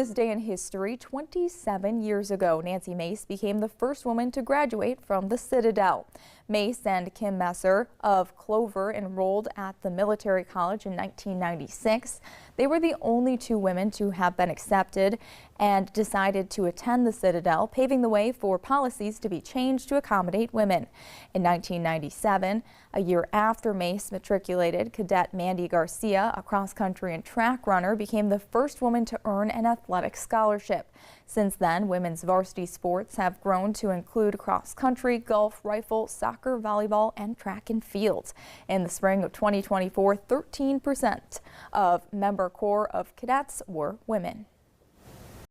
this day in history, 27 years ago, Nancy Mace became the first woman to graduate from the Citadel. Mace and Kim Messer of Clover enrolled at the military college in 1996. They were the only two women to have been accepted and decided to attend the Citadel, paving the way for policies to be changed to accommodate women. In 1997, a year after Mace matriculated, Cadet Mandy Garcia, a cross-country and track runner, became the first woman to earn an athletic scholarship. Since then, women's varsity sports have grown to include cross-country, golf, rifle, soccer, volleyball, and track and field. In the spring of 2024, 13% of member corps of cadets were women.